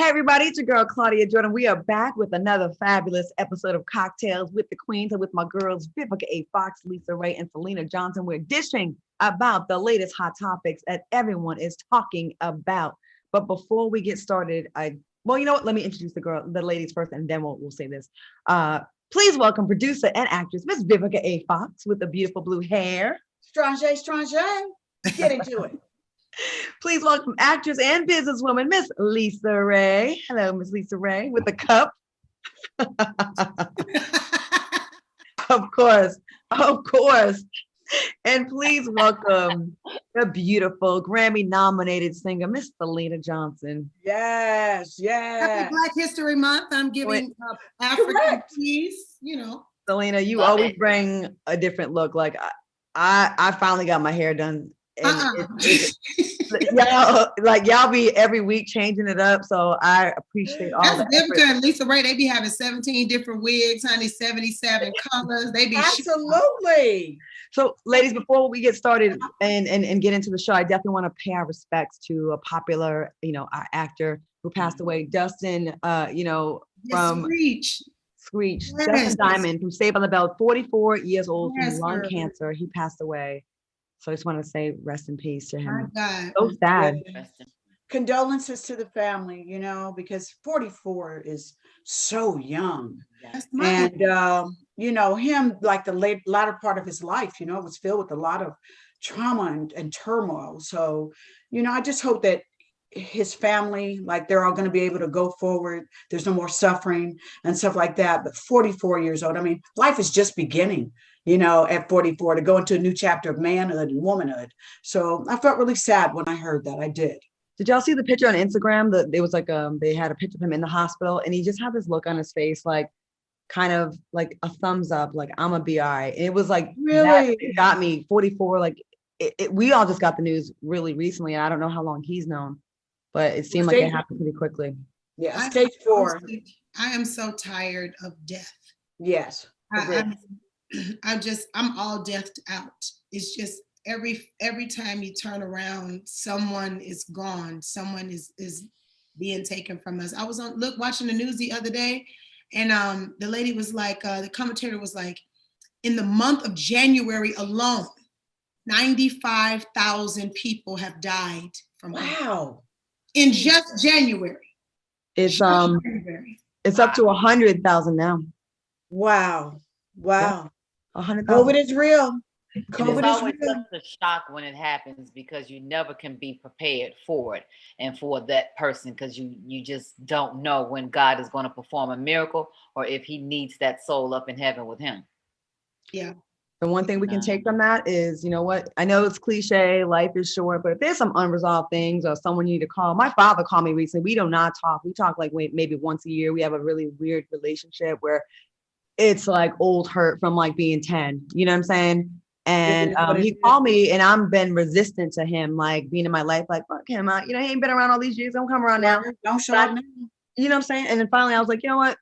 Hi, everybody. It's your girl, Claudia Jordan. We are back with another fabulous episode of Cocktails with the Queens and with my girls, Vivica A. Fox, Lisa Ray, and Selena Johnson. We're dishing about the latest hot topics that everyone is talking about. But before we get started, well, you know what? Let me introduce the ladies first, and then we'll say this. Please welcome producer and actress, Miss Vivica A. Fox, with the beautiful blue hair. Strange. Get into it. Please welcome actress and businesswoman, Miss Lisa Ray. Hello, Miss Lisa Ray, with the cup. Of course. And please welcome the beautiful Grammy-nominated singer, Miss Selena Johnson. Yes. Happy Black History Month. I'm giving African peace, Selena, you always bring a different look. Like I finally got my hair done. Y'all be every week changing it up, so I appreciate all that. Vivica and Lisa Ray, they be having 17 different wigs, honey, 77 colors. They be absolutely. So, ladies, before we get started and get into the show, I definitely want to pay our respects to a popular, actor who passed away, Dustin, from Screech, yes. Dustin Diamond from Saved by the Bell, 44 years old from lung cancer. He passed away. So I just want to say rest in peace to him. My God. So sad. Condolences to the family, because 44 is so young. And, him, like the latter part of his life, was filled with a lot of trauma and turmoil. So, I just hope that his family, like they're all going to be able to go forward. There's no more suffering and stuff like that. But 44 years old, I mean, life is just beginning. At 44 to go into a new chapter of manhood and womanhood. So I felt really sad when I heard that. I did. Did y'all see the picture on Instagram? It was like they had a picture of him in the hospital, and he just had this look on his face, like kind of like a thumbs up, like I'm gonna be all right. And it was like really it got me. 44, like we all just got the news really recently, and I don't know how long he's known, but it seemed like it happened pretty quickly. Yeah, stage 4. I am so tired of death. Yes. I'm all deathed out. It's just every time you turn around, someone is gone. Someone is being taken from us. I was watching the news the other day, and the lady was like, the commentator was like, in the month of January alone, 95,000 people have died from wow. In just January. It's up to 100,000 now. Wow. Yeah. 100,000. COVID is real. COVID is always such a shock when it happens, because you never can be prepared for it and for that person, because you just don't know when God is going to perform a miracle or if he needs that soul up in heaven with him. Yeah. The one thing we can take from that is, you know what? I know it's cliche, life is short, but if there's some unresolved things or someone you need to call, my father called me recently. We do not talk. We talk like maybe once a year. We have a really weird relationship where it's like old hurt from like being 10, you know what I'm saying? And he called me, and I've been resistant to him, like being in my life, like, fuck him out. He ain't been around all these years. Don't come around now. Don't show up now. You know what I'm saying? And then finally I was like, you know what?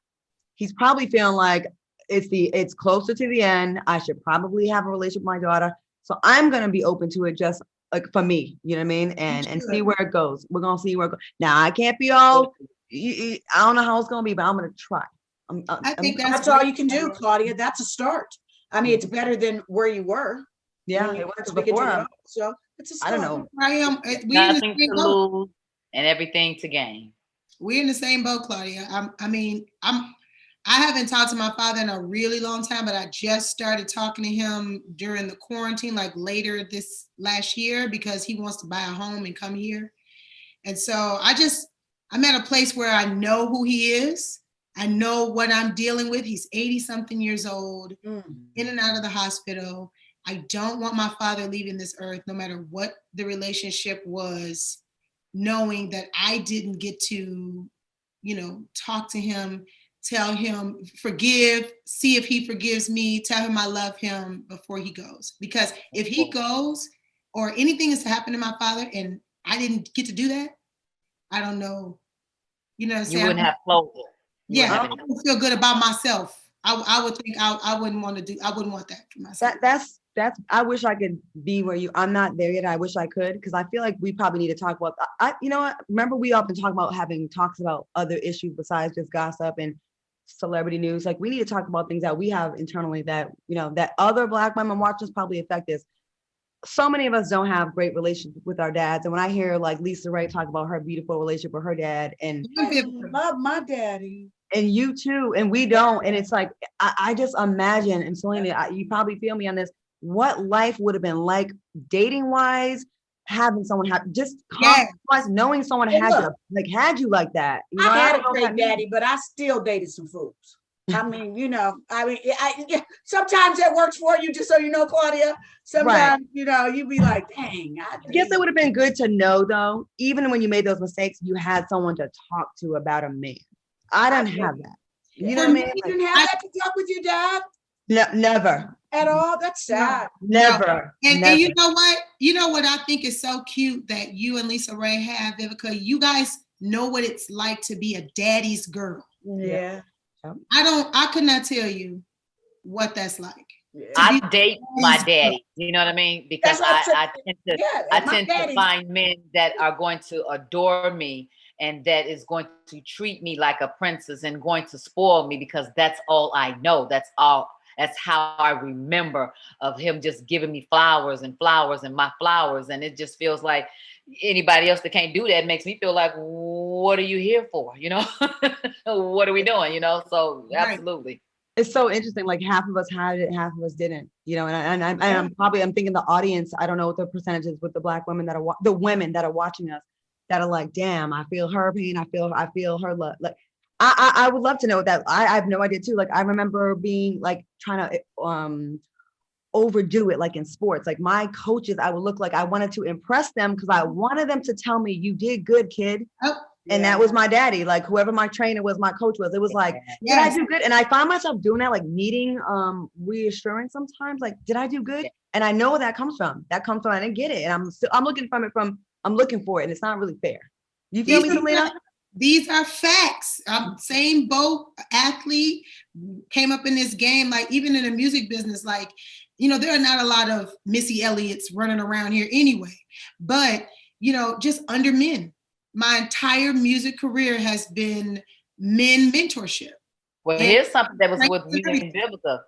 He's probably feeling like it's closer to the end. I should probably have a relationship with my daughter. So I'm going to be open to it, just like for me, you know what I mean? And see where it goes. We're going to see where it goes. Now I can't be all, I don't know how it's going to be, but I'm going to try. I think that's all you can do, Claudia. That's a start. I mean, it's better than where you were. Yeah, it was before. So it's a start. I don't know. Nothing to lose and everything to gain. We're in the same boat, Claudia. I haven't talked to my father in a really long time, but I just started talking to him during the quarantine, like later this last year, because he wants to buy a home and come here. And so I'm at a place where I know who he is. I know what I'm dealing with. He's 80-something years old, in and out of the hospital. I don't want my father leaving this earth, no matter what the relationship was, knowing that I didn't get to, talk to him, tell him, forgive, see if he forgives me, tell him I love him before he goes. Because if he goes or anything is to happen to my father and I didn't get to do that, I don't know. You know what I'm saying? You wouldn't have closure. Yeah, I wouldn't feel good about myself. I would think I wouldn't want to do. I wouldn't want that for myself. I wish I could be where I'm not there yet. I wish I could, because I feel like we probably need to talk about, you know what? Remember, we often talk about having talks about other issues besides just gossip and celebrity news. Like, we need to talk about things that we have internally that, that other Black women watching us probably affect us. So many of us don't have great relationships with our dads. And when I hear like Lisa Ray talk about her beautiful relationship with her dad, and I love my daddy. And you too, and we don't. And it's like, I just imagine, and Selena, you probably feel me on this, what life would have been like dating wise, having someone knowing someone had you like that. I had a great daddy, but I still dated some fools. I mean, sometimes that works for you, just so you know, Claudia. Sometimes, you be like, dang. I guess it would have been good to know, though, even when you made those mistakes, you had someone to talk to about a man. I didn't have that. You know what I mean? You didn't have that to talk with your dad? No, never. At all? That's sad. Never. And you know what? You know what I think is so cute that you and Lisa Ray have, Vivica? You guys know what it's like to be a daddy's girl. Yeah. I could not tell you what that's like. Yeah. I date my daddy, you know what I mean? Because I tend to find men that are going to adore me and that is going to treat me like a princess and going to spoil me, because that's all I know. That's how I remember of him, just giving me flowers and my flowers. And it just feels like anybody else that can't do that makes me feel like, what are you here for? What are we doing? So absolutely. It's so interesting. Like, half of us had it, half of us didn't, and I'm thinking the audience, I don't know what the percentage is with the Black women that are the women that are watching us, that are like, damn, I feel her pain. I feel her love. Like, I would love to know that. I have no idea too. Like, I remember being like trying to overdo it, like in sports. Like, my coaches, I would look like I wanted to impress them because I wanted them to tell me, you did good, kid. Oh, and that was my daddy. Like, whoever my trainer was, my coach was. It was like, did I do good? And I find myself doing that, like needing reassurance sometimes. Like, did I do good? And I know where that comes from. I didn't get it, and I'm looking for it, and it's not really fair. You feel me, Selena? These are facts. Same boat, athlete, came up in this game. Like, even in the music business, like, there are not a lot of Missy Elliott's running around here anyway. But, just under men. My entire music career has been men mentorship. Well, here's something that was with me and Vivica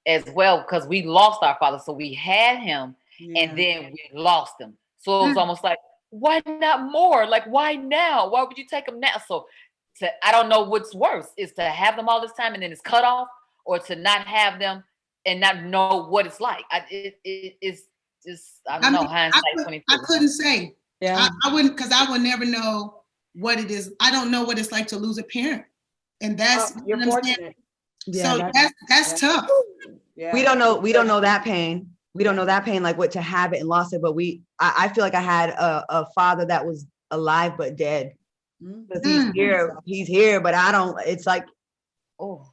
as well, because we lost our father. So we had him, and then we lost him. So it was almost like, why not more? Like, why now? Why would you take them now? So I don't know what's worse, is to have them all this time and then it's cut off, or to not have them and not know what it's like. It's just, I don't know, hindsight 22. I couldn't say. Yeah. I wouldn't, because I would never know what it is. I don't know what it's like to lose a parent. And that's, you're fortunate. So that's tough. Yeah. We don't know that pain. We don't know that pain, like what to have it and lost it. But I feel like I had a father that was alive but dead. Because he's here, but I don't. It's like, oh,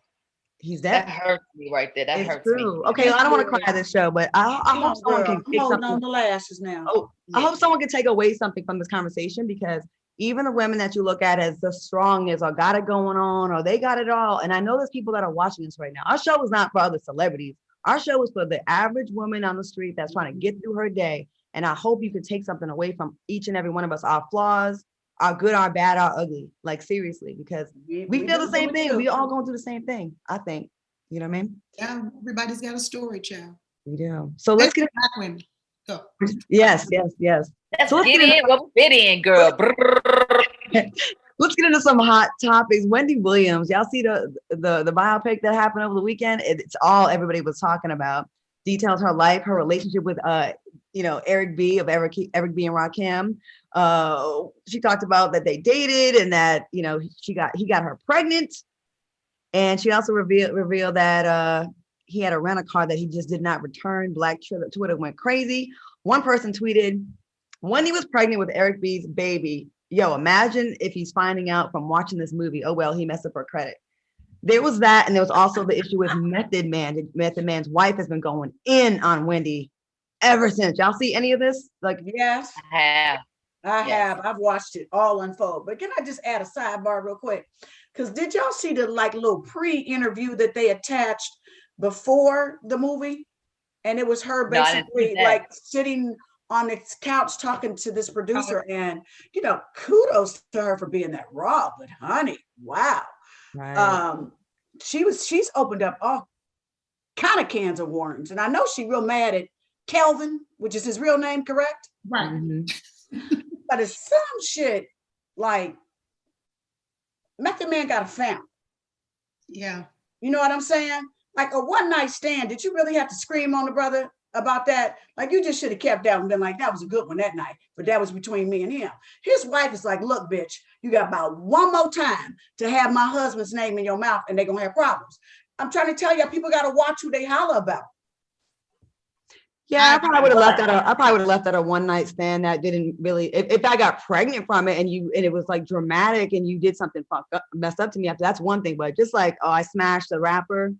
he's dead. That hurts me right there. That hurts me. Okay, I don't want to cry at this show, but I hope someone can take something. On the lashes now. Oh, I hope someone can take away something from this conversation, because even the women that you look at as the strongest or got it going on or they got it all, and I know there's people that are watching this right now. Our show is not for other celebrities. Our show is for the average woman on the street that's trying to get through her day. And I hope you can take something away from each and every one of us, our flaws, our good, our bad, our ugly, like seriously, because we feel the same thing. We all going through the same thing, I think. You know what I mean? Yeah, everybody's got a story, child. We do. So let's get back when. Go. Yes. Let's get in what we fit in, girl. Let's get into some hot topics. Wendy Williams, y'all see the biopic that happened over the weekend? It's all everybody was talking about. Details her life, her relationship with Eric B of Eric B and Rakim. She talked about that they dated and that he got her pregnant, and she also revealed that he had a rental car that he just did not return. Black Twitter went crazy. One person tweeted, "Wendy was pregnant with Eric B's baby. Yo, imagine if he's finding out from watching this movie. Oh well, he messed up her credit." There was that, and there was also the issue with Method Man. Method Man's wife has been going in on Wendy ever since. Y'all see any of this? Like, yes, I have. I've watched it all unfold. But can I just add a sidebar real quick? Because did y'all see the little pre-interview that they attached before the movie? And it was her No, I didn't see basically that. like sitting on the couch talking to this producer, and kudos to her for being that raw. But honey, wow. Right. She's opened up all kind of cans of worms, and I know she's real mad at Kelvin, which is his real name, correct? Right. Mm-hmm. But it's some shit like Method Man got a family. Yeah. You know what I'm saying? Like a one night stand. Did you really have to scream on the brother about that? Like you just should have kept that and been like, that was a good one that night, but that was between me and him. His wife is like, look, bitch, you got about one more time to have my husband's name in your mouth and they're gonna have problems. I'm trying to tell you, people got to watch who they holler about. Yeah, I probably would have left that. I probably would have left that a one night stand that didn't really. If I got pregnant from it and it was like dramatic and you did something fucked up, messed up to me after, that's one thing. But just like, oh, I smashed the rapper.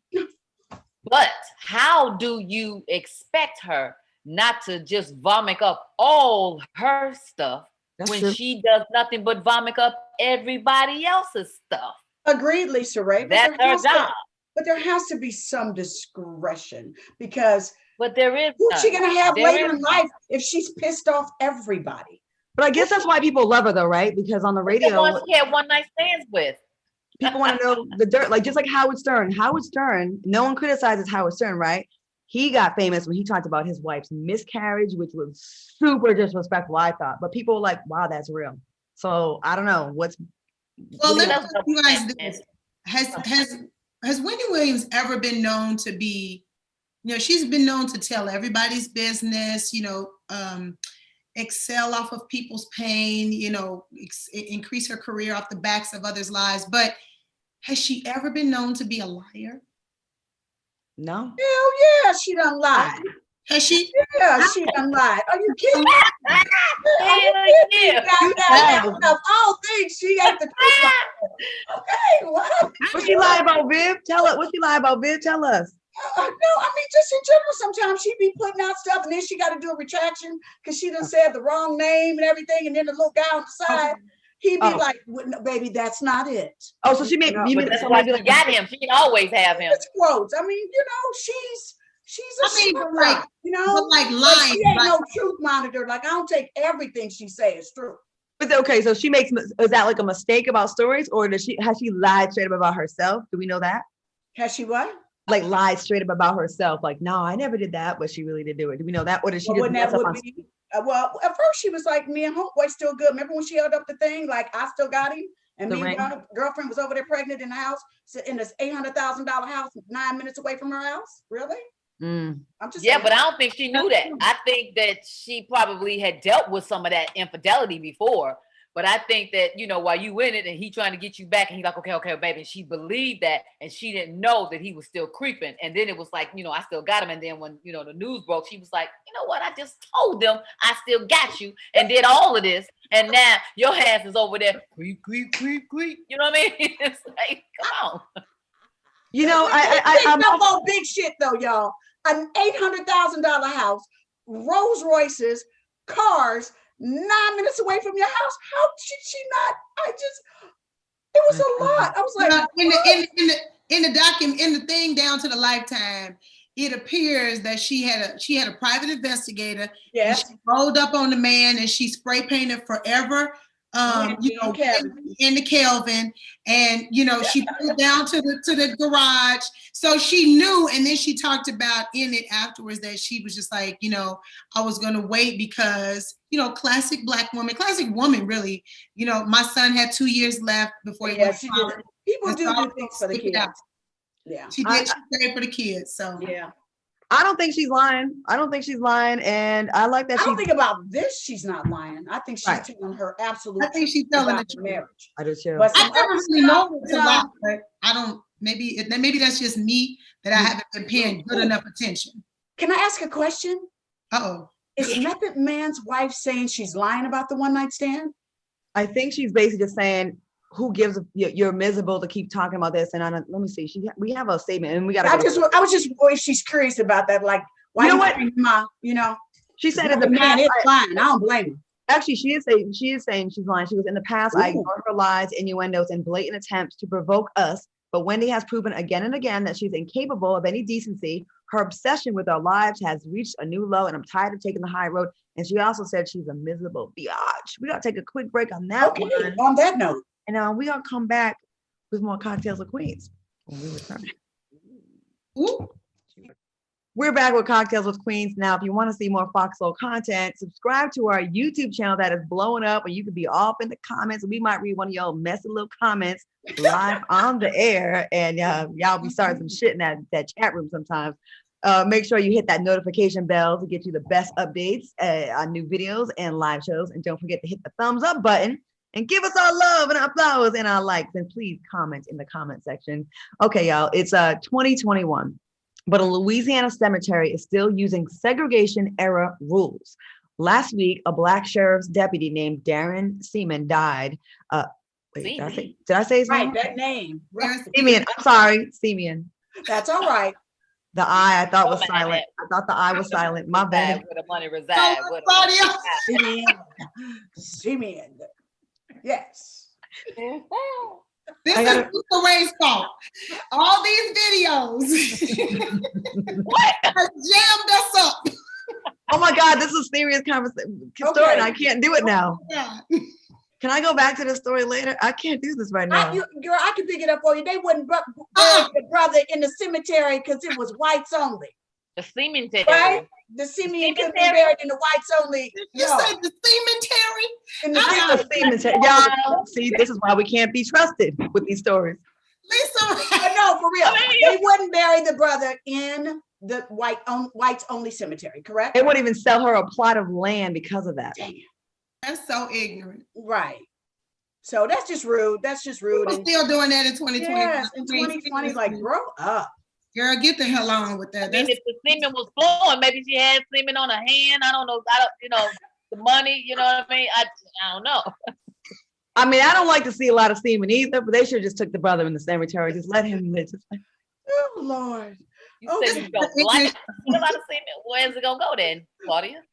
But how do you expect her not to just vomit up all her stuff when true. she does nothing but vomit up everybody else's stuff? Agreed, Lisa Ray. That's her job. But there has to be some discretion, because but there is who's she gonna have later in life none. if she's pissed off everybody? But I guess that's why people love her though, right? Because on the radio, the ones she had one night stands with. People want to know the dirt, like just like Howard Stern. Howard Stern, no one criticizes Howard Stern, right? He got famous when he talked about his wife's miscarriage, which was super disrespectful, I thought. But people were like, wow, that's real. So I don't know what's. Well, let me ask you guys this. Has Wendy Williams ever been known to be, she's been known to tell everybody's business, excel off of people's pain, increase her career off the backs of others' lives. But has she ever been known to be a liar? No. Hell yeah, she done lied. Has she? Yeah, she done lied. Are you kidding? All things she ain't the truth. Okay, what? What she lie about, Viv? Tell us. What she lie about, Viv? Tell us. No, I mean, just in general, sometimes she be putting out stuff and then she got to do a retraction because she done said the wrong name and everything. And then the little guy on the side, he be like, well, no, baby, that's not it. Oh, so she made, you mean that's why she got him. She can always have him. It's quotes. I mean, she's a like lying. She ain't no truth monitor. Like, I don't take everything she says as true. But okay, so she makes, is that like a mistake about stories, or has she lied straight up about herself? Do we know that? Has she what? Like lied straight up about herself, like, no, I never did that, but she really did do it. Do we know that? Or did she just mess up on? Well, at first she was like, me and Homeboy still good. Remember when she held up the thing, like, I still got him? And me and my girlfriend was over there pregnant in the house, in this $800,000 house, 9 minutes away from her house. Really? I'm just saying. But I don't think she knew that. I think that she probably had dealt with some of that infidelity before. But I think that, while you in it and he trying to get you back and he like, okay, baby. And she believed that and she didn't know that he was still creeping. And then it was like, I still got him. And then when, the news broke, she was like, you know what? I just told them I still got you and did all of this. And now your ass is over there, creep. You know what I mean? It's like, come on. I'm on big shit though, y'all. An $800,000 house, Rolls Royces, cars, 9 minutes away from your house. How should she not? It was a lot. I was like, in the thing down to the Lifetime, it appears that she had a private investigator. Yes. She rolled up on the man and she spray painted forever. In the Kelvin, and she pulled down to the garage, so she knew. And then she talked about in it afterwards that she was just like, I was gonna wait because classic Black woman, classic woman, really. My son had 2 years left before he went to college. People do things for the kids. Yeah, she did. She prayed for the kids. So yeah. I don't think she's lying. And I like that. I don't think about this. She's not lying. I think she's telling her absolute. I think she's telling the truth. Marriage. I do too. But I never really know it's a lot, but I don't. Maybe that's just me that I haven't been paying good enough attention. Can I ask a question? Uh-oh. Is Method Man's wife saying she's lying about the one night stand? I think she's basically just saying, who gives you're miserable to keep talking about this. And let me see, we have a statement and we got I was just she's curious about that, like, why she said in the man past, is lying. I don't blame her. Actually, she is saying she's lying. She was, in the past, I ignored her lies, innuendos, and blatant attempts to provoke us, but Wendy has proven again and again that she's incapable of any decency. Her obsession with our lives has reached a new low, and I'm tired of taking the high road. And she also said she's a miserable biatch. We got to take a quick break on that one. On that note. And we gonna come back with more Cocktails with Queens when we return. Ooh. We're back with Cocktails with Queens. Now, if you want to see more Foxhole content, subscribe to our YouTube channel that is blowing up, and you can be off in the comments. We might read one of your messy little comments live on the air, and y'all be starting some shit in that chat room sometimes. Make sure you hit that notification bell to get you the best updates on new videos and live shows. And don't forget to hit the thumbs up button and give us our love and our flowers and our likes. And please comment in the comment section. Okay, y'all, it's 2021. But a Louisiana cemetery is still using segregation era rules. Last week, a Black sheriff's deputy named Darren Seaman died. Wait, did I say his name? Right, that name. Seaman, I'm sorry, Seaman. That's all right. The I thought was silent. I thought the I was silent. My bad. Where the money resides. Simeon. Yes. This is Lisa Ray's fault. All these videos What? jammed us up. Oh my God, this is a serious conversation. Story, and I can't do it now. Yeah. Can I go back to the story later? I can't do this right now. Girl, I can pick it up for you. They wouldn't bury the brother in the cemetery because it was whites only. The cemetery. Right? The Simeon couldn't be buried in the whites only. You said the cemetery? In the cemetery. Y'all, see, this is why we can't be trusted with these stories. Lisa Ray. But no, for real. They wouldn't bury the brother in the whites only cemetery, correct? They wouldn't even sell her a plot of land because of that. Damn. That's so ignorant. Right. So that's just rude. That's just rude. We're still doing that in 2020. Yes, in 2020, like, grow up. Girl, get the hell on with that. I mean, if the semen was flowing, maybe she had semen on her hand. I don't know. The money, you know what I mean? I don't know. I mean, I don't like to see a lot of semen either, but they should have just took the brother in the cemetery. Just let him live. Oh, Lord. You said you don't like a lot of semen. Where's it going to go then, Claudia?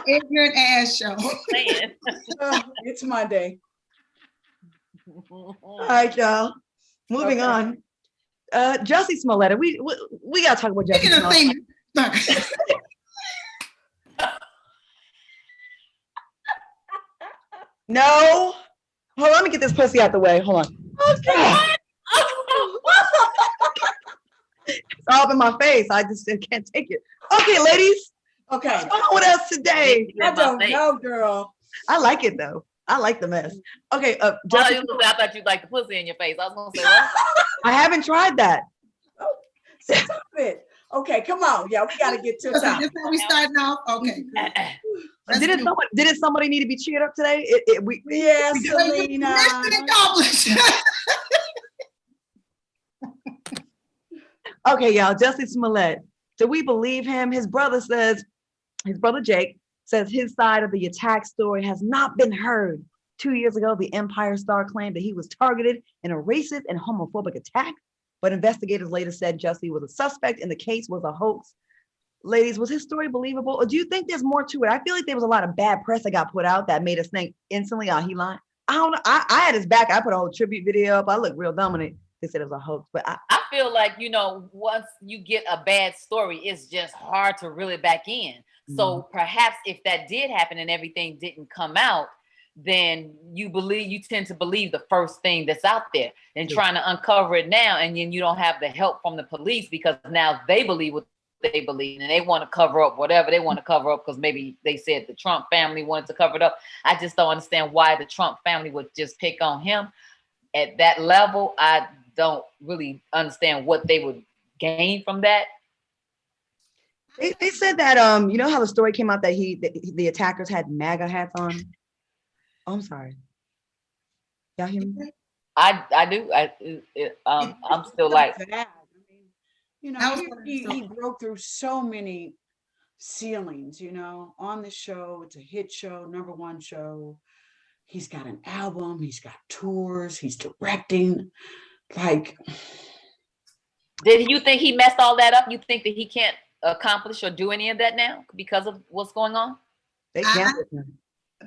Ignorant ass show. It's Monday. All right, y'all. Moving on. Jussie Smollett. We gotta talk about Jussie Smollett. No. Hold on, let me get this pussy out the way. Hold on. Okay. It's all up in my face. I just can't take it. Okay, ladies. Okay. What's going on with us today? I don't know, girl. I like it though. I like the mess. Okay, I thought you'd like the pussy in your face. I was gonna say what? I haven't tried that. Oh, stop it. Okay, come on. Yeah, we gotta get to it. This how we starting off? Okay. Didn't somebody need to be cheered up today? Yes, Selena. Mission accomplished. Okay, y'all. Jussie Smollett. Do we believe him? His brother Jake says his side of the attack story has not been heard. 2 years ago, the Empire Star claimed that he was targeted in a racist and homophobic attack, but investigators later said Jussie was a suspect and the case was a hoax. Ladies, was his story believable, or do you think there's more to it? I feel like there was a lot of bad press that got put out that made us think instantly, oh, he lying. I don't know. I had his back. I put a whole tribute video up. I looked real dominant. They said it was a hoax, but I feel like, once you get a bad story, it's just hard to reel it back in. So perhaps if that did happen and everything didn't come out, then you tend to believe the first thing that's out there and trying to uncover it now. And then you don't have the help from the police because now they believe what they believe and they want to cover up whatever they want to cover up because maybe they said the Trump family wanted to cover it up. I just don't understand why the Trump family would just pick on him at that level. I don't really understand what they would gain from that. They said that you know how the story came out that the attackers had MAGA hats on. Oh, I'm sorry. Y'all hear me? I do. I'm still like, he broke through so many ceilings. On the show, it's a hit show, #1 show. He's got an album. He's got tours. He's directing. Like, did you think he messed all that up? You think that he can't accomplish or do any of that now because of what's going on? They can't.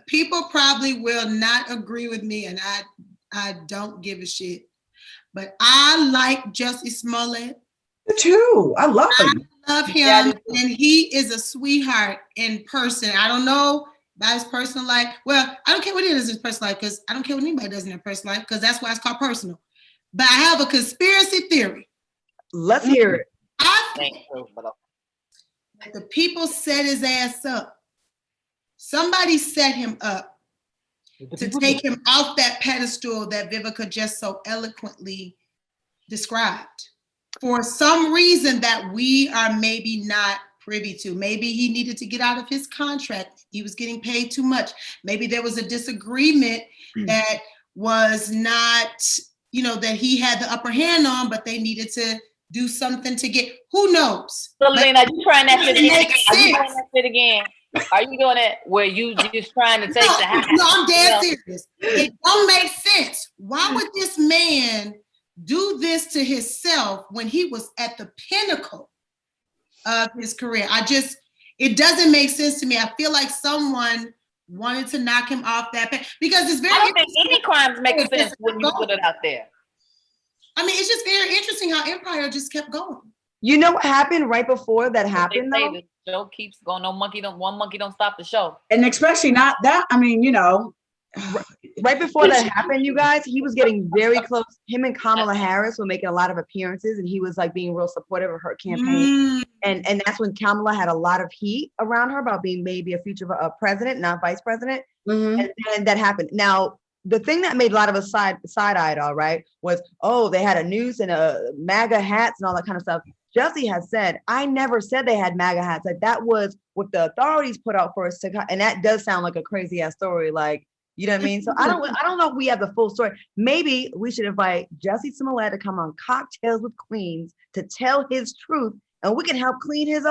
People probably will not agree with me, and I don't give a shit. But I like Jussie Smollett. Too. I love him. I love him, and he is a sweetheart in person. I don't know about his personal life. Well, I don't care what it is in his personal life, because I don't care what anybody does in their personal life, because that's why it's called personal. But I have a conspiracy theory. Let's hear it. I think that the people set his ass up. Somebody set him up to take him off that pedestal that Vivica just so eloquently described, for some reason that we are maybe not privy to. Maybe he needed to get out of his contract. He was getting paid too much. Maybe there was a disagreement that was not, that he had the upper hand on, but they needed to do something to get, who knows? So, Lena, are you trying that shit again? Are you doing that shit again? Are you doing it where you just trying to take the high? No, I'm dead serious. It don't make sense. Why would this man do this to himself when he was at the pinnacle of his career? It doesn't make sense to me. I feel like someone wanted to knock him off that because it's very. I don't think any crimes make sense when you put it out there. I mean, it's just very interesting how Empire just kept going. You know what happened right before that happened, though? The show keeps going. One monkey don't stop the show. And especially not that. I mean, right before that happened, you guys, he was getting very close. Him and Kamala Harris were making a lot of appearances, and he was like being real supportive of her campaign. And that's when Kamala had a lot of heat around her about being maybe a future president, not vice president. And that happened. Now, the thing that made a lot of us side-eyed, all right, was, they had a noose and a MAGA hats and all that kind of stuff. Jussie has said, I never said they had MAGA hats. Like, that was what the authorities put out for us to, and that does sound like a crazy ass story. Like, you know what I mean? So I don't know if we have the full story. Maybe we should invite Jussie Smollett to come on Cocktails with Queens to tell his truth, and we can help clean his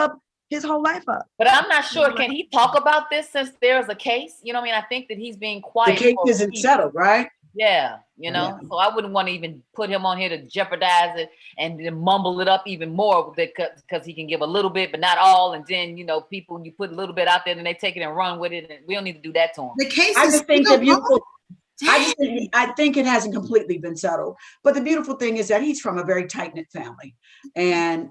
whole life up. But I'm not sure. Can he talk about this since there's a case? You know what I mean? I think that he's being quiet. The case isn't settled, right? Yeah, so I wouldn't want to even put him on here to jeopardize it and then mumble it up even more because he can give a little bit, but not all. And then, people, when you put a little bit out there, then they take it and run with it. And we don't need to do that to him. The case I think it hasn't completely been settled. But the beautiful thing is that he's from a very tight-knit family. And,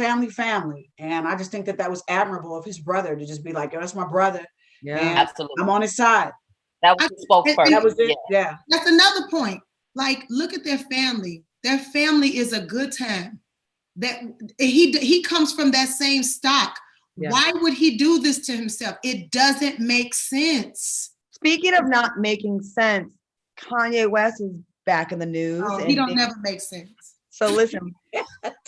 family. And I just think that was admirable of his brother to just be like, that's my brother. Yeah, absolutely. I'm on his side. That was spokesperson. That was it. Yeah. That's another point. Like, look at their family. Their family is a good time. That he comes from that same stock. Yeah. Why would he do this to himself? It doesn't make sense. Speaking of not making sense, Kanye West is back in the news. He don't never make sense. So listen,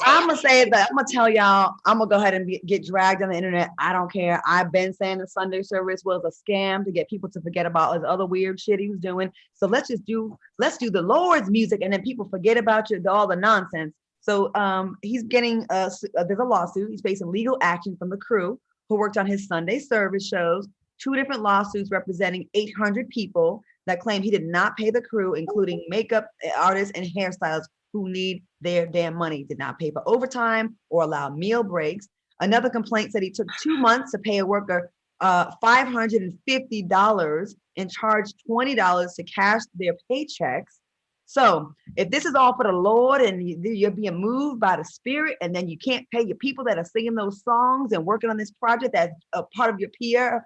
I'm gonna say that I'm gonna tell y'all, I'm gonna go ahead and get dragged on the internet. I don't care. I've been saying the Sunday service was a scam to get people to forget about his other weird shit he was doing. So let's do the Lord's music, and then people forget about all the nonsense. So he's getting there's a lawsuit. He's facing legal action from the crew who worked on his Sunday service shows. 2 different lawsuits representing 800 people that claim he did not pay the crew, including makeup artists and hairstylists who need their damn money, did not pay for overtime or allow meal breaks. Another complaint said he took 2 months to pay a worker $550 and charged $20 to cash their paychecks. So if this is all for the Lord and you're being moved by the Spirit, and then you can't pay your people that are singing those songs and working on this project that's a part of your PR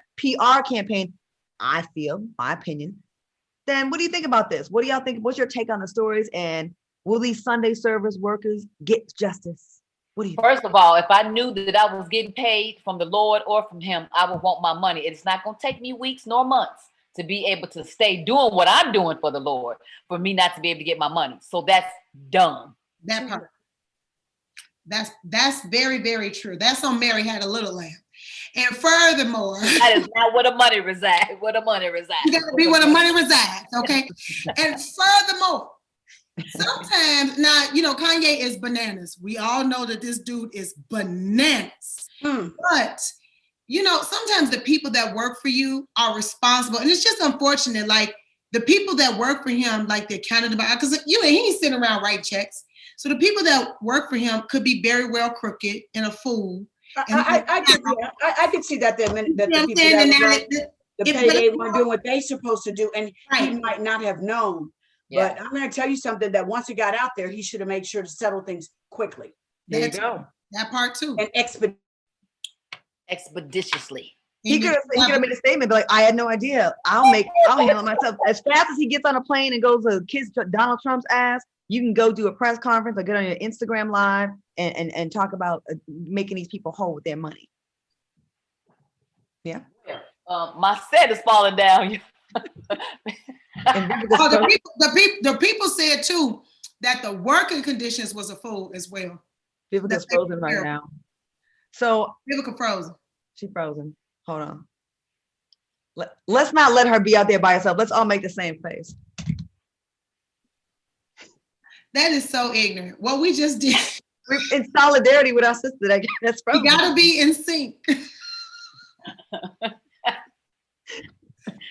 campaign, I feel, my opinion, then what do you think about this? What do y'all think? What's your take on the stories? And will these Sunday service workers get justice? What do you think? First of all, if I knew that I was getting paid from the Lord or from him, I would want my money. It's not going to take me weeks nor months to be able to stay doing what I'm doing for the Lord, for me not to be able to get my money. So that's dumb. That part. That's very, very true. That's on Mary Had a Little Lamb. And furthermore, that is not where the money resides. Where the money resides. You got to be where the money resides, okay? And furthermore, sometimes now, Kanye is bananas. We all know that this dude is bananas. But sometimes the people that work for you are responsible, and it's just unfortunate. Like the people that work for him, like they're counted about, because he ain't sitting around writing checks. So the people that work for him could be very well crooked and a fool. I could see that the people that the payday weren't doing what they supposed to do, and he might not have known. Yeah. But I'm going to tell you something, that once it got out there, he should have made sure to settle things quickly. There you go. That part too. And Expeditiously. He could have made a statement, be like, I had no idea. I'll handle it myself. As fast as he gets on a plane and goes to kiss Donald Trump's ass, you can go do a press conference or get on your Instagram live and talk about making these people whole with their money. Yeah. My set is falling down. The people said too that the working conditions was a fool as well. Vivica's frozen right now. So Vivica frozen. She frozen. Hold on. Let's not let her be out there by herself. Let's all make the same face. That is so ignorant. What we just did. We're in solidarity with our sister. That's frozen. We gotta be in sync.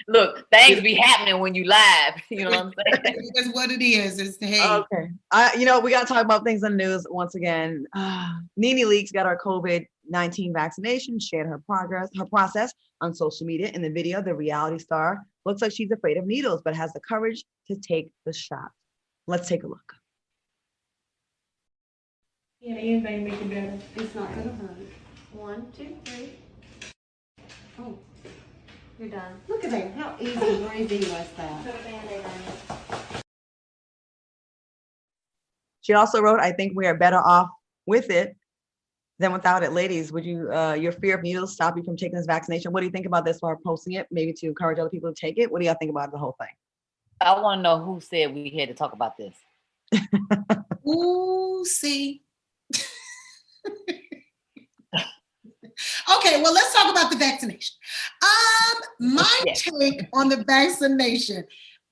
Look, things be happening when you live. You know what I'm saying? That's what it is. It's the hey. Okay. We got to talk about things in the news once again. Nene Leakes got her COVID-19 vaccination, shared her process on social media. In the video, the reality star looks like she's afraid of needles, but has the courage to take the shot. Let's take a look. Yeah, anything make it better. It's not gonna hurt. 1, 2, 3. Oh, you're done. Look at that. How easy breezy was that? Put a Band-Aid on it. She also wrote, I think we are better off with it than without it. Ladies, would you, your fear of needles stop you from taking this vaccination? What do you think about this for posting it? Maybe to encourage other people to take it? What do y'all think about the whole thing? I want to know who said we had to talk about this. Ooh, see. Okay, well, let's talk about the vaccination. My take on the vaccination.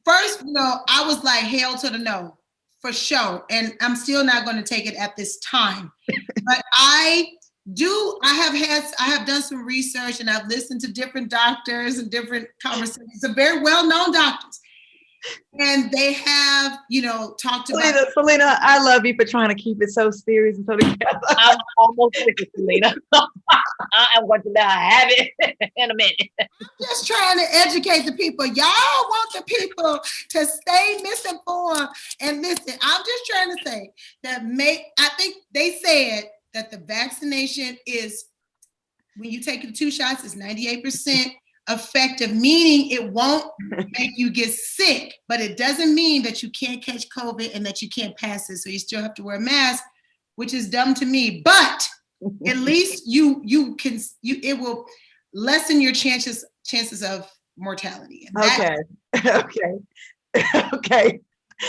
First, I was like, hell to the no, for sure. And I'm still not going to take it at this time. But I have done some research and I've listened to different doctors and different conversations, some very well-known doctors. And they have, talked about. Selena, I love you for trying to keep it so serious and so together. I'm almost with you, Selena. I'm going to let her have it in a minute. I'm just trying to educate the people. Y'all want the people to stay misinformed. And listen, I'm just trying to say that I think they said that the vaccination is, when you take the 2 shots, is 98% effective, meaning it won't make you get sick, but it doesn't mean that you can't catch COVID and that you can't pass it. So you still have to wear a mask, which is dumb to me, but at least it will lessen your chances of mortality. Okay.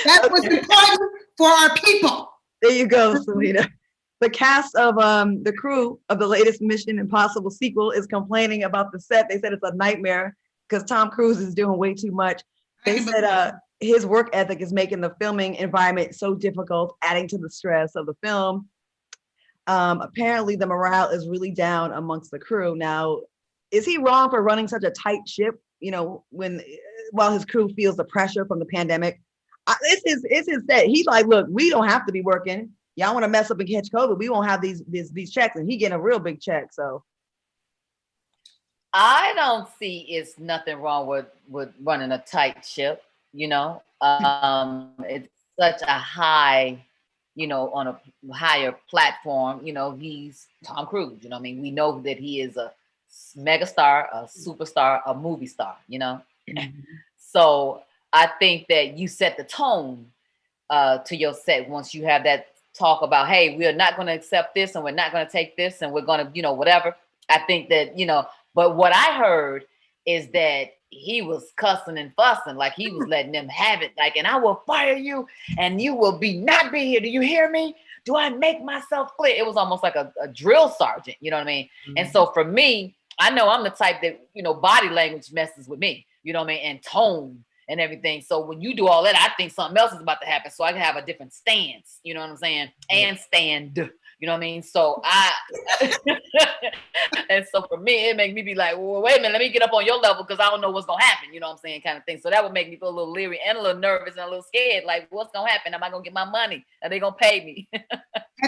That's what's important for our people. There you go, Selena. The cast of the crew of the latest Mission Impossible sequel is complaining about the set. They said it's a nightmare because Tom Cruise is doing way too much. They said his work ethic is making the filming environment so difficult, adding to the stress of the film. Apparently the morale is really down amongst the crew. Now, is he wrong for running such a tight ship, while his crew feels the pressure from the pandemic? It's his set. He's like, look, we don't have to be working. Y'all want to mess up and catch COVID, we won't have these checks, and he getting a real big check. So I don't see it's nothing wrong with running a tight ship. It's such a high, on a higher platform. He's Tom Cruise. We know that he is a megastar, a superstar, a movie star. Mm-hmm. So I think that you set the tone to your set once you have that talk about, hey, we are not going to accept this and we're not going to take this and we're going to, whatever. I think that, but what I heard is that he was cussing and fussing, like he was letting them have it, like, and I will fire you and you will not be here. Do you hear me? Do I make myself clear? It was almost like a drill sergeant, you know what I mean? Mm-hmm. And so for me, I know I'm the type that, body language messes with me, you know what I mean? And tone and everything. So when you do all that, I think something else is about to happen. So I can have a different stance, you know what I'm saying? And stand, you know what I mean? So and so for me, it make me be like, well, wait a minute, let me get up on your level because I don't know what's going to happen, you know what I'm saying, kind of thing. So that would make me feel a little leery and a little nervous and a little scared. Like, what's going to happen? Am I going to get my money? Are they going to pay me?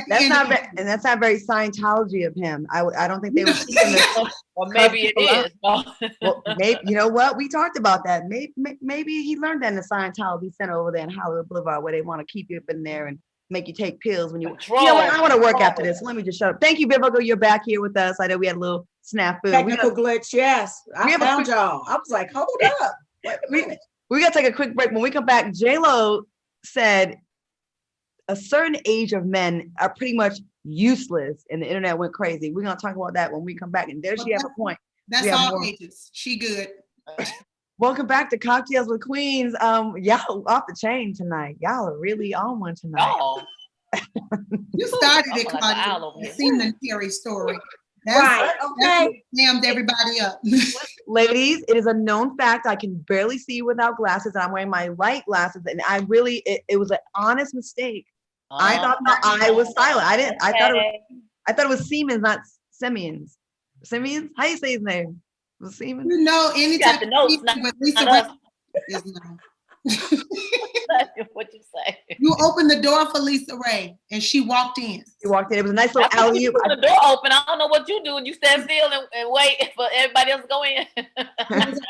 That's not very Scientology of him. I don't think they would keep him. Or maybe it is. Well, maybe, you know what? We talked about that. Maybe he learned that in the Scientology Center over there in Hollywood Boulevard, where they want to keep you up in there and make you take pills when you. Control. You know what? I want to work after this. Let me just shut up. Thank you, Vivica. You're back here with us. I know we had a little snafu. Technical glitch, yes. I found quick, y'all. I was like, hold up. Wait a minute. We got to take a quick break. When we come back, J-Lo said a certain age of men are pretty much useless, and the internet went crazy. We're going to talk about that when we come back. And there she have a point. That's all ages. She good. Welcome back to Cocktails with Queens. Y'all off the chain tonight. Y'all are really on one tonight. Oh. You started it, Claudia. Seen the Terry story. That's, right. Okay. Damned everybody up. Ladies, it is a known fact. I can barely see without glasses. And I'm wearing my light glasses, and I really, it was an honest mistake. I thought the eye was silent. I thought it was Siemens, not Simeons. Simeons? How you say his name? Was Siemens? You know, anytime with Lisa Ray is no. What you say? You opened the door for Lisa Ray, and she walked in. She walked in. It was a nice little alley-oop. The door open. I don't know what you do. You stand still and wait for everybody else to go in. I just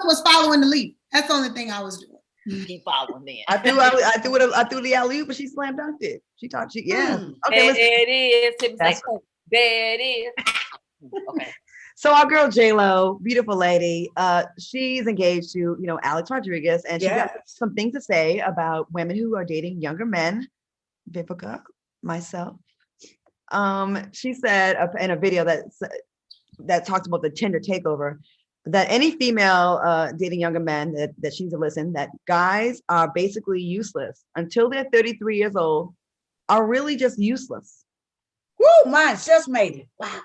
was following the lead. That's the only thing I was doing. Keep following then. I threw the alley-oop, but she slam dunked it. She thought she Okay, there it is. There it is. Okay. So our girl J-Lo, beautiful lady, she's engaged to, Alex Rodriguez, and she's got some things to say about women who are dating younger men. Vivica, myself. She said in a video that talks about the Tinder takeover, that any female dating younger men that she's listened, that guys are basically useless until they're 33 years old, are really just useless. Woo, mine's just made it. Wow.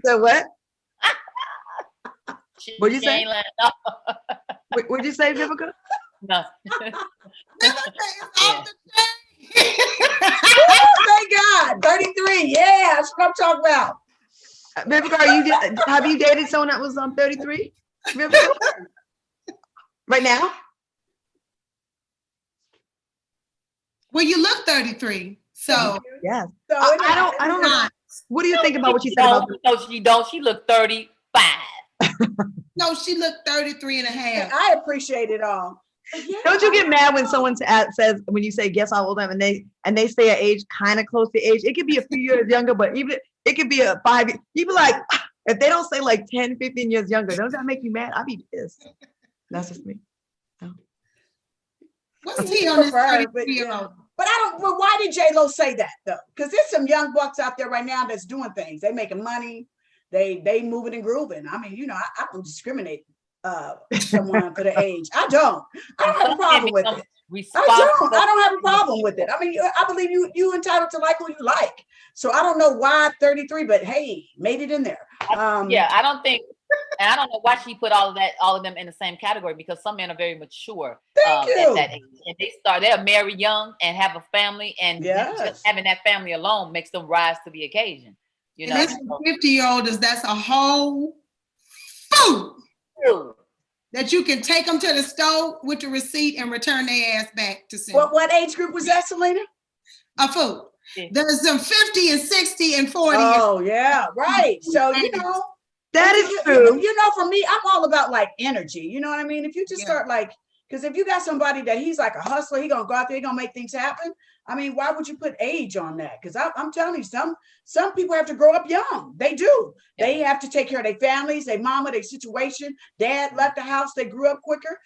So what? What'd you say? What'd you say, Vivica? No. Oh, thank God. 33. Yeah, that's what I'm talking about. Vivica, have you dated someone that was 33? Vivica? Right now? Well, you look 33. So yes. So I don't know. What do you think about what she said about No, she don't. She looked 35. No, she looked 33 and a half. I appreciate it all. Yeah. Don't you get mad when someone says, when you say guess how old I am, and they say an age kind of close to age? It could be a few years younger, but even it could be a 5 year. You be like, if they don't say like 10, 15 years younger, doesn't that make you mad? I'd be pissed. That's just me. No. What's he on this 33-year-old? But well, why did J-Lo say that though? Because there's some young bucks out there right now that's doing things. They making money. They moving and grooving. I mean, I don't discriminate someone for the age. I don't have a problem with it. I don't have a problem with it. I mean, I believe you entitled to like who you like. So I don't know why 33, but hey, made it in there. I don't think, and I don't know why she put all of them in the same category, because some men are very mature at that age, and they're married young and have a family, and just having that family alone makes them rise to the occasion. And this 50-year-old that's a whole food that you can take them to the store with the receipt and return their ass back to sin. What age group was that, Selena? A food. There's some 50 and 60 and 40. Oh yeah, right. So that is true. For me, I'm all about like energy. You know what I mean? If you just start like, because if you got somebody that he's like a hustler, he gonna go out there, he gonna make things happen. I mean, why would you put age on that? Because I'm telling you, some people have to grow up young. They do. Yeah. They have to take care of their families, their mama, their situation. Dad left the house. They grew up quicker.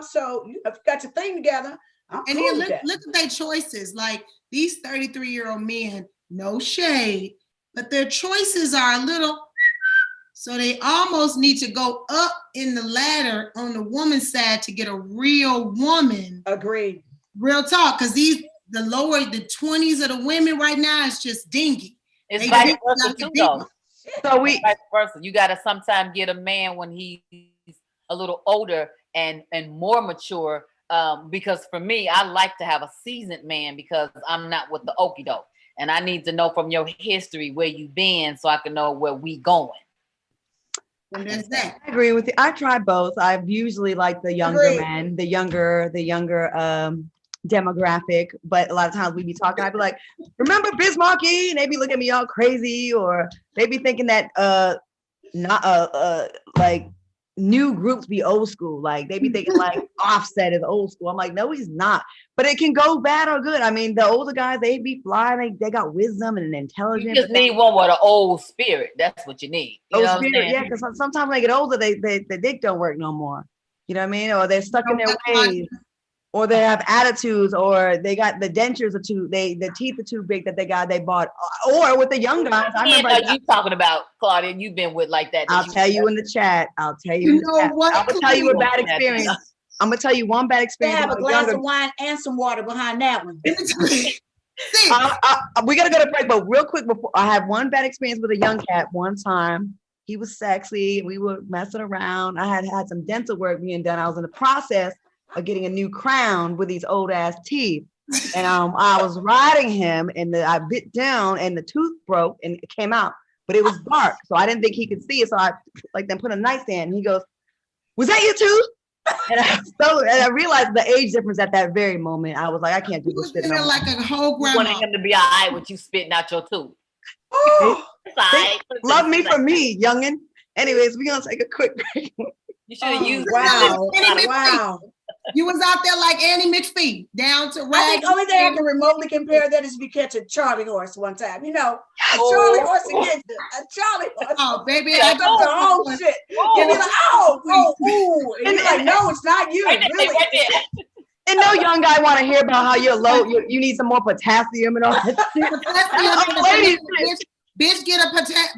So if you got your thing together, I'm and cool then look at their choices. Like these 33-year-old men, no shade, but their choices are a little. So they almost need to go up in the ladder on the woman's side to get a real woman. Agreed. Real talk, because the 20s of the women right now is just dingy. It's vice versa too, though. So vice versa. You got to sometimes get a man when he's a little older and more mature. Because for me, I like to have a seasoned man because I'm not with the okie doke, and I need to know from your history where you've been so I can know where we going. And there's that. I agree with you. I try both. I've usually liked the younger men, the younger demographic, but a lot of times we be talking, I'd be like, remember Bismarcky? And they be looking at me all crazy, or they be thinking that new groups be old school. Like they be thinking like Offset is old school. I'm like, no, he's not. But it can go bad or good. I mean, the older guys, they be fly. They got wisdom and intelligence. You just need one with an old spirit. That's what you need. You know what I'm spirit, saying? yeah, because sometimes when they get older, the dick don't work no more. You know what I mean? Or they're stuck in their ways. Or they have attitudes, or they got the dentures are the teeth are too big that they bought. Or with the young guys, I remember. What are you talking about, Claudia? You've been with like that. I'll tell you in the chat. I'll tell you. You know what? I'm gonna tell you a bad experience. I'm gonna tell you one bad They experience. have a glass of wine and some water behind that one. We gotta go to break, but real quick before I had one bad experience with a young cat one time. He was sexy. We were messing around. I had some dental work being done. I was in the process of getting a new crown with these old ass teeth. And I was riding him and I bit down and the tooth broke and it came out, but it was dark. So I didn't think he could see it. So I then put a nightstand and he goes, "Was that your tooth?" And I realized the age difference at that very moment. I was like, I can't do this shit no more. Like a whole grandma. You wanted him to be all right with you spitting out your tooth. Oh, It's all right. love me for me, youngin'. Anyways, we're gonna take a quick break. You should have used Wow. You was out there like Annie McPhee, down to I think only thing I can remotely compare that is if you catch a Charlie horse one time. You know, a Charlie horse against a Charlie horse. Oh, baby, I took the whole shit. And you're like, ooh. And you're like, no, it's not you. Really. And no young guy want to hear about how you're low. You need some more potassium and all that shit. Bitch, get a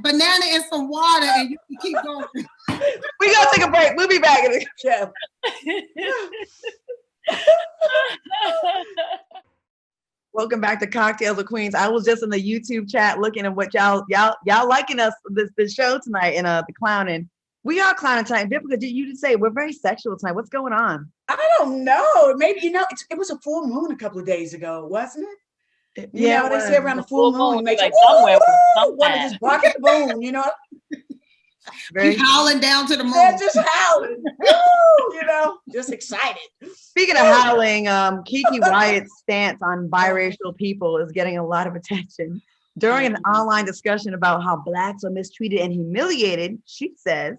banana and some water and you can keep going. We gotta take a break. We'll be back in a chat. Welcome back to Cocktails with Queens. I was just in the YouTube chat looking at what y'all liking us this show tonight and the clowning. We are clowning tonight. Vivica, did you just say we're very sexual tonight? What's going on? I don't know. Maybe it was a full moon a couple of days ago, wasn't it? You know, they say around the full moon, make like somewhere just bark at the moon, you know. Very howling down to the moon. They're just howling, you know, just excited. Speaking of howling, Keke Wyatt's stance on biracial people is getting a lot of attention. During an online discussion about how Blacks are mistreated and humiliated, she says,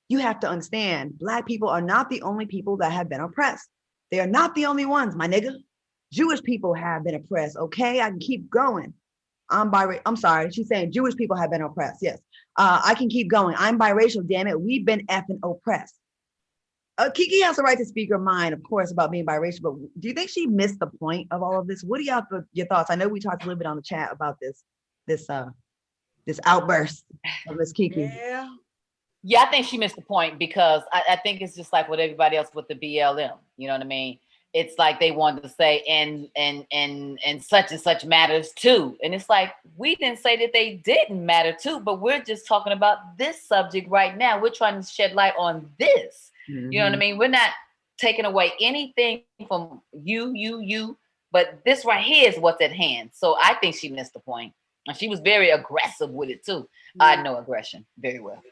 "You have to understand, Black people are not the only people that have been oppressed. They are not the only ones, my nigga. Jewish people have been oppressed, okay? I can keep going. I'm sorry, she's saying Jewish people have been oppressed, yes. I can keep going. I'm biracial, damn it. We've been effing oppressed." Keke has the right to speak her mind, of course, about being biracial, but do you think she missed the point of all of this? What are your thoughts? I know we talked a little bit on the chat about this outburst of Miss Keke. Yeah, I think she missed the point because I think it's just like with everybody else with the BLM. You know what I mean? It's like they wanted to say and such and such matters too. And it's like, we didn't say that they didn't matter too, but we're just talking about this subject right now. We're trying to shed light on this. Mm-hmm. You know what I mean? We're not taking away anything from you, but this right here is what's at hand. So I think she missed the point. And she was very aggressive with it too. I know aggression very well.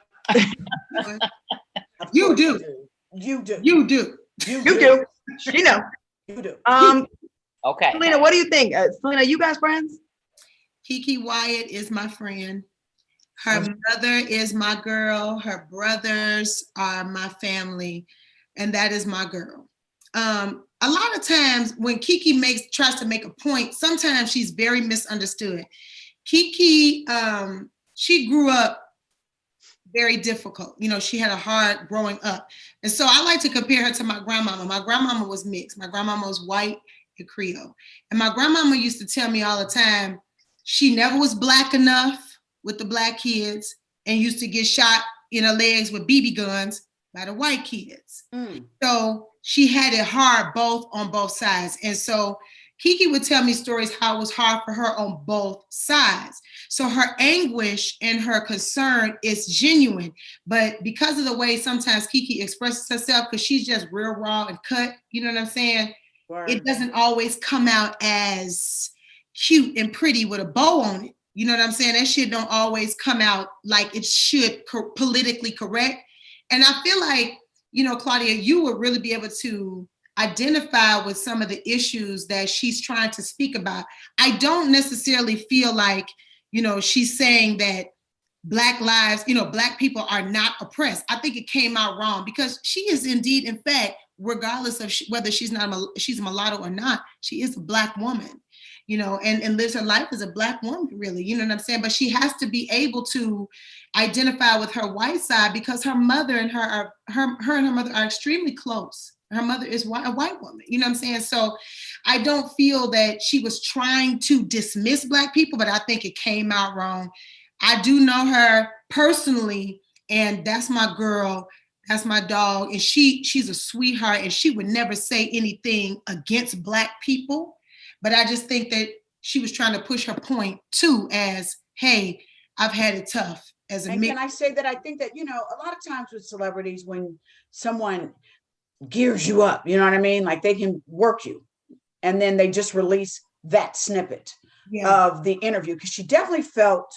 You do. She know. You do. Okay. Selena, what do you think? Selena, you guys friends? Keke Wyatt is my friend. Her mother is my girl. Her brothers are my family. And that is my girl. A lot of times when Keke tries to make a point, sometimes she's very misunderstood. Keke, she grew up very difficult. You know, she had a hard growing up. And so I like to compare her to my grandmama. My grandmama was mixed. My grandmama was white and Creole. And my grandmama used to tell me all the time, she never was Black enough with the Black kids and used to get shot in her legs with BB guns by the white kids. So she had it hard on both sides. And so Keke would tell me stories how it was hard for her on both sides. So her anguish and her concern is genuine, but because of the way sometimes Keke expresses herself, because she's just real raw and cut, you know what I'm saying? Word. It doesn't always come out as cute and pretty with a bow on it. You know what I'm saying? That shit don't always come out like it should, politically correct. And I feel like, you know, Claudia, you would really be able to identify with some of the issues that she's trying to speak about. I don't necessarily feel like, you know, she's saying that Black lives, you know, Black people are not oppressed. I think it came out wrong because she is indeed, in fact, regardless of whether she's a mulatto or not, she is a Black woman, you know, and lives her life as a Black woman, really, you know what I'm saying? But she has to be able to identify with her white side because her mother and her and her mother are extremely close. Her mother is a white woman, you know what I'm saying? So I don't feel that she was trying to dismiss Black people, but I think it came out wrong. I do know her personally, and that's my girl, that's my dog, and she's a sweetheart, and she would never say anything against Black people, but I just think that she was trying to push her point too as, hey, I've had it tough as a And can I say that I think that, you know, a lot of times with celebrities, when someone gears you up, you know what I mean? Like they can work you, and then they just release that snippet of the interview, because you definitely felt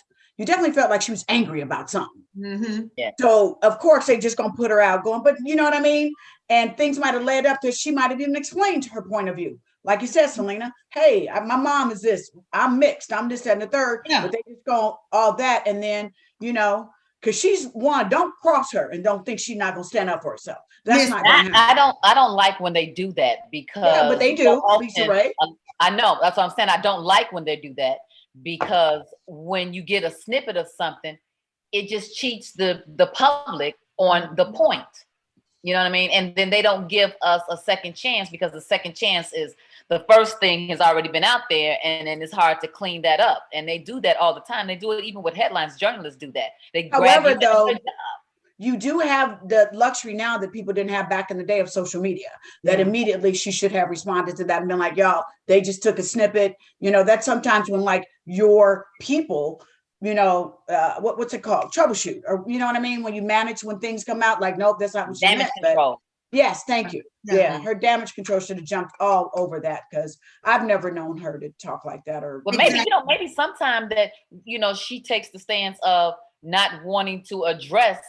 like she was angry about something. Mm-hmm. Yeah. So of course they just gonna put her out going, but you know what I mean? And things might have led up to, she might have even explained her point of view. Like you said, Selena, hey, my mom is this, I'm mixed, I'm this, that, and the third, but they just go all that. And then, you know, because she's one, don't cross her and don't think she's not gonna stand up for herself. That's not gonna happen. I don't like when they do that, because but they do, Lisa Ray. I know, that's what I'm saying. I don't like when they do that, because when you get a snippet of something, it just cheats the public on the point. You know what I mean? And then they don't give us a second chance, because the second chance is the first thing has already been out there, and then it's hard to clean that up. And they do that all the time. They do it even with headlines. Journalists do that. They However, though, you do have the luxury now that people didn't have back in the day of social media, that immediately she should have responded to that and been like, y'all, they just took a snippet. You know, that's sometimes when like your people, you know, what's it called? Troubleshoot, or you know what I mean? When you manage, when things come out, like, nope, that's not what she meant. Control. Yes, thank you. Yeah, her damage control should have jumped all over that, because I've never known her to talk like that. Or well, maybe, you know, maybe sometime that, you know, she takes the stance of not wanting to address,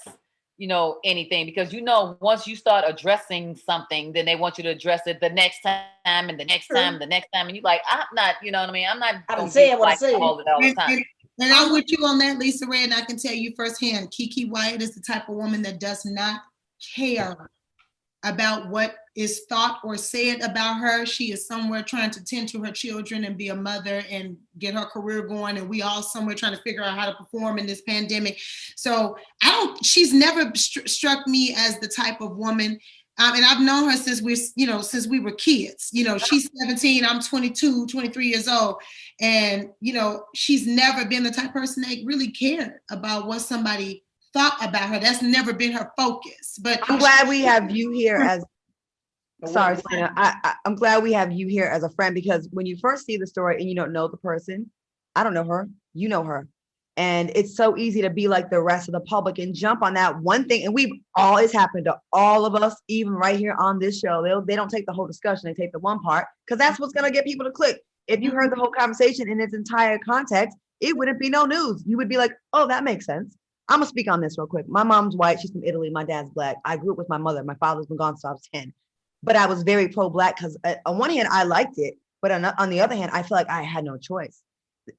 you know, anything, because, you know, once you start addressing something, then they want you to address it the next time and the next time and the next time, and you're like, I'm not, you know what I mean? I don't say what I say all the time. And I'm with you on that, Lisa Ray, and I can tell you firsthand, Keke Wyatt is the type of woman that does not care about what is thought or said about her. She is somewhere trying to tend to her children and be a mother and get her career going, and we all somewhere trying to figure out how to perform in this pandemic. So she's never struck me as the type of woman, and I've known her since we were kids. You know, she's 17, I'm 22, 23 years old. And, you know, she's never been the type of person that really cared about what somebody thought about her. That's never been her focus. But I'm glad we have you here as, sorry, Selena, I'm glad we have you here as a friend, because when you first see the story and you don't know the person, I don't know her, you know her. And it's so easy to be like the rest of the public and jump on that one thing. And we've always happened to all of us, even right here on this show. They don't take the whole discussion, they take the one part, because that's what's gonna get people to click. If you heard the whole conversation in its entire context, it wouldn't be no news. You would be like, oh, that makes sense. I'm gonna speak on this real quick. My mom's white, she's from Italy, my dad's Black. I grew up with my mother. My father's been gone since I was 10. But I was very pro-Black because on one hand, I liked it. But on the other hand, I feel like I had no choice.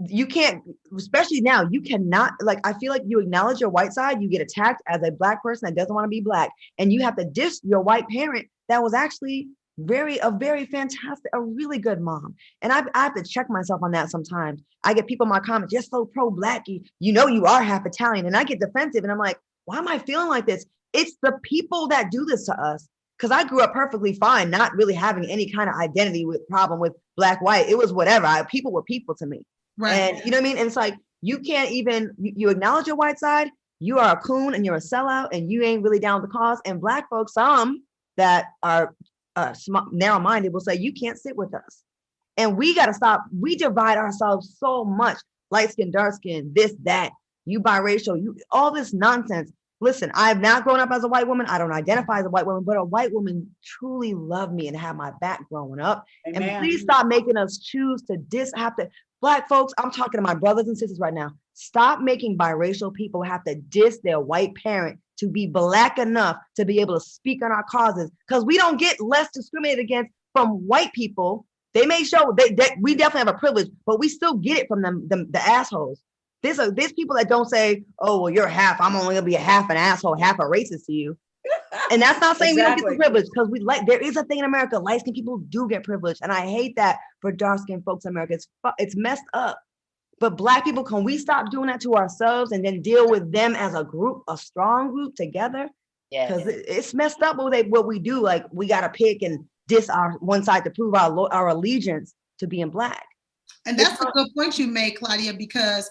You can't, especially now, you cannot, like, I feel like you acknowledge your white side, you get attacked as a Black person that doesn't want to be Black. And you have to diss your white parent that was actually a very fantastic, a really good mom. And I have to check myself on that sometimes. I get people in my comments, you're so pro-Black, you know you are half Italian. And I get defensive and I'm like, why am I feeling like this? It's the people that do this to us. Because I grew up perfectly fine, not really having any kind of identity with problem with Black, white. It was whatever. People were people to me. Right. And you know what I mean? And it's like, you can't even, you acknowledge your white side, you are a coon and you're a sellout and you ain't really down with the cause. And Black folks, some that are narrow-minded will say, you can't sit with us. And we got to stop. We divide ourselves so much. Light skin, dark skin, this, that, you biracial, you, all this nonsense. Listen, I've not grown up as a white woman. I don't identify as a white woman, but a white woman truly loved me and had my back growing up. Amen. And please stop making us choose to Black folks, I'm talking to my brothers and sisters right now. Stop making biracial people have to diss their white parent to be Black enough to be able to speak on our causes, because we don't get less discriminated against from white people. They may show we definitely have a privilege, but we still get it from them, the assholes. There's people that don't say, oh, well, you're half. I'm only gonna be a half an asshole, half a racist to you. And that's not saying we don't get the privilege, because there is a thing in America, light-skinned people do get privilege. And I hate that for dark-skinned folks in America. It's messed up. But Black people, can we stop doing that to ourselves and then deal with them as a group, a strong group together? Because it's messed up what we do. Like, we got to pick and diss our one side to prove our allegiance to being Black. And that's a good point you made, Claudia, because,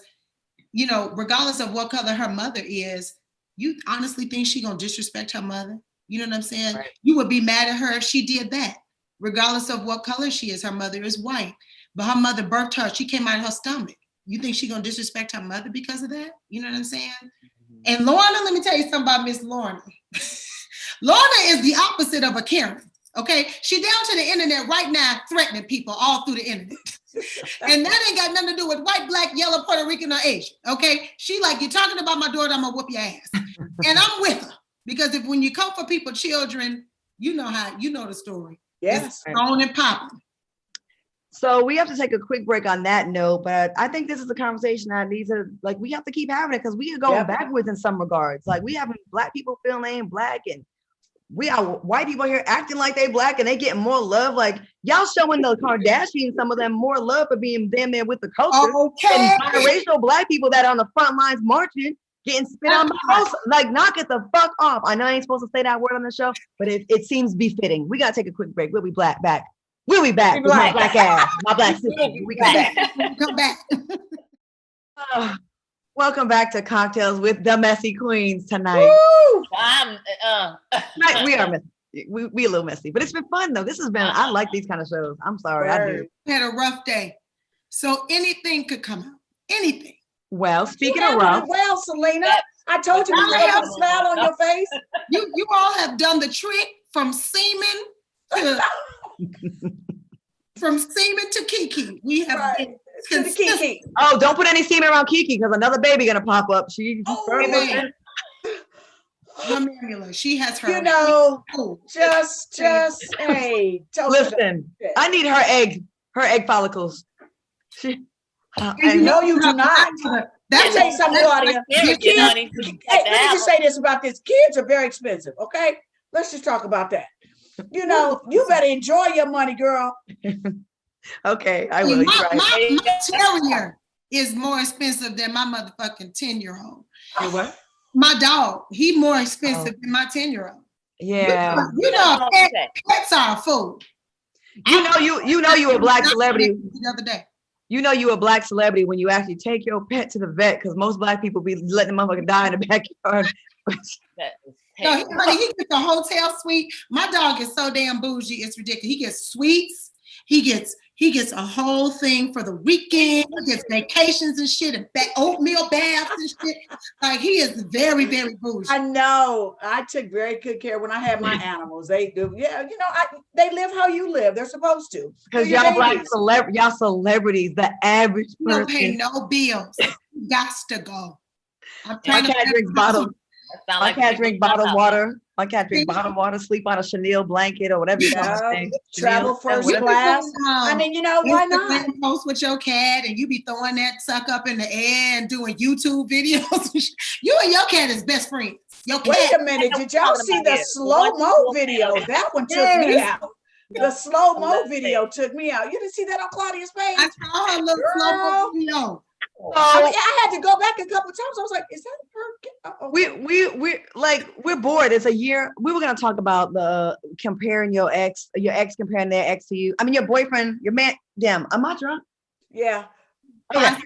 you know, regardless of what color her mother is, you honestly think she gonna disrespect her mother? You know what I'm saying? Right. You would be mad at her if she did that, regardless of what color she is. Her mother is white, but her mother birthed her. She came out of her stomach. You think she gonna disrespect her mother because of that? You know what I'm saying? Mm-hmm. And Lorna, let me tell you something about Miss Lorna. Lorna is the opposite of a Karen. Okay, she down to the internet right now, threatening people all through the internet. And that ain't got nothing to do with white, Black, yellow, Puerto Rican, or Asian. Okay, she like, you're talking about my daughter, I'm gonna whoop your ass. And I'm with her, because when you come for people, children, you know the story. Yes, it's on and popping. So we have to take a quick break on that note, but I think this is a conversation that needs to, like, we have to keep having it, because we are going backwards in some regards. Like, we having Black people feeling they ain't Black, and we are white people here acting like they Black, and they getting more love. Like, y'all showing the Kardashians, some of them, more love for being damn there with the culture. Okay. And biracial Black people that are on the front lines marching, getting spit on the house. Like, knock it the fuck off. I know I ain't supposed to say that word on the show, but it seems befitting. We gotta take a quick break. We'll be back. We'll be back with my Black ass, my Black sister. We come back. Welcome back to Cocktails with the Messy Queens tonight. Woo! We are messy. We a little messy, but it's been fun though. This has been, I like these kind of shows. I'm sorry, I do. Had a rough day. So anything could come out. Anything. Well, speaking of rough. Well, Selena, I told you to have a smile on your face. You all have done the trick from semen to Kiki. We have been to the Kiki. Oh, don't put any semen around Kiki, because another baby gonna pop up. She has her. You know, just hey. Listen, I need her egg follicles. No, you do not. Let me tell you something, Claudia. Let me just say this about this. Kids are very expensive, okay? Let's just talk about that. You know, you better enjoy your money, girl. Okay, I will. My terrier is more expensive than my motherfucking 10-year-old. What? My dog, he more expensive than my 10-year-old. Yeah. You know, pets are food. You know you a Black celebrity. The other day. You know you a Black celebrity when you actually take your pet to the vet, because most Black people be letting the motherfucker die in the backyard. No, he gets a hotel suite. My dog is so damn bougie, it's ridiculous. He gets suites. He gets a whole thing for the weekend. He gets vacations and shit, and oatmeal baths and shit. Like, he is very, very bougie. I know. I took very good care when I had my animals. They do. Yeah, you know, they live how you live. They're supposed to. Because y'all Black y'all celebrities, the average person. You don't pay no bills. Got to go. My cat drinks bottled water. My cat drinks bottled water, sleep on a chenille blanket or whatever you want. Travel first class. I mean, you know, why not? Post with your cat and you be throwing that suck up in the air and doing YouTube videos. You and your cat is best friends. Wait a minute. Did y'all see the slow-mo video? That one took me out. The slow-mo video took me out. You didn't see that on Claudia's page? I saw her little slow-mo video. I mean, I had to go back a couple times. I was like, is that her? Okay. We're bored. It's a year. We were gonna talk about the comparing your ex comparing their ex to you. I mean, your boyfriend, your man. Damn, am I drunk? Yeah. Okay.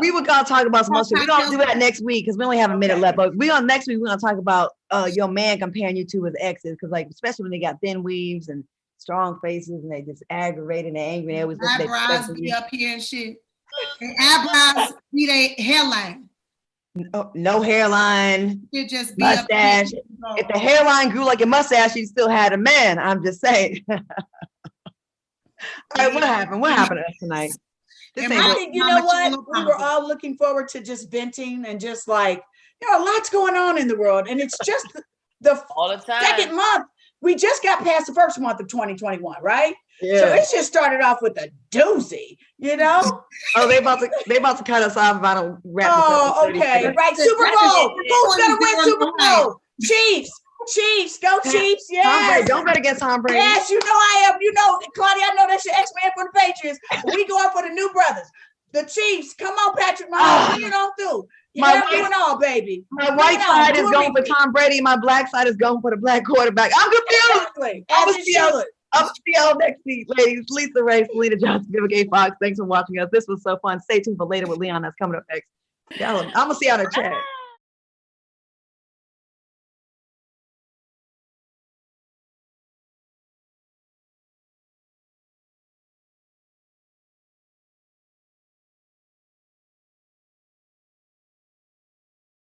We were gonna talk about some more shit. We're gonna do that next week because we only have a minute left. But next week we're gonna talk about your man comparing you to his exes, because like, especially when they got thin weaves and strong faces and they just aggravated and angry. They always eyebrows be up here and shit. And eyebrows be their hairline. No hairline. It just be mustache. If the hairline grew like a mustache, you still had a man. I'm just saying. All right, what happened? What happened to us tonight? I think, you know what? We were all looking forward to just venting and just like, you know, lots going on in the world. And it's just the all the time. Second month. We just got past the first month of 2021, right? Yeah. So it just started off with a doozy, you know? Oh, they about to cut us off if I don't wrap this up. Oh, in 30 okay. seconds. Right. Super Bowl. Who's gonna win Super Bowl? Chiefs. Go Chiefs. Tom Brady. Yes. Don't bet against Tom Brady. Yes, you know I am. You know, Claudia, I know that's your X-Man for the Patriots. We going for the new brothers. The Chiefs. Come on, Patrick Mahomes. Bring it on through. My Yeah, doing all, baby. My white side is going for Tom Brady. My black side is going for the black quarterback. I'm confused. Exactly. I'm As it should. I'll see y'all next week, ladies. Lisa Ray, Selena Johnson, Keke Fox. Thanks for watching us. This was so fun. Stay tuned for Later with Leon. That's coming up next. I'm going to see y'all in the chat.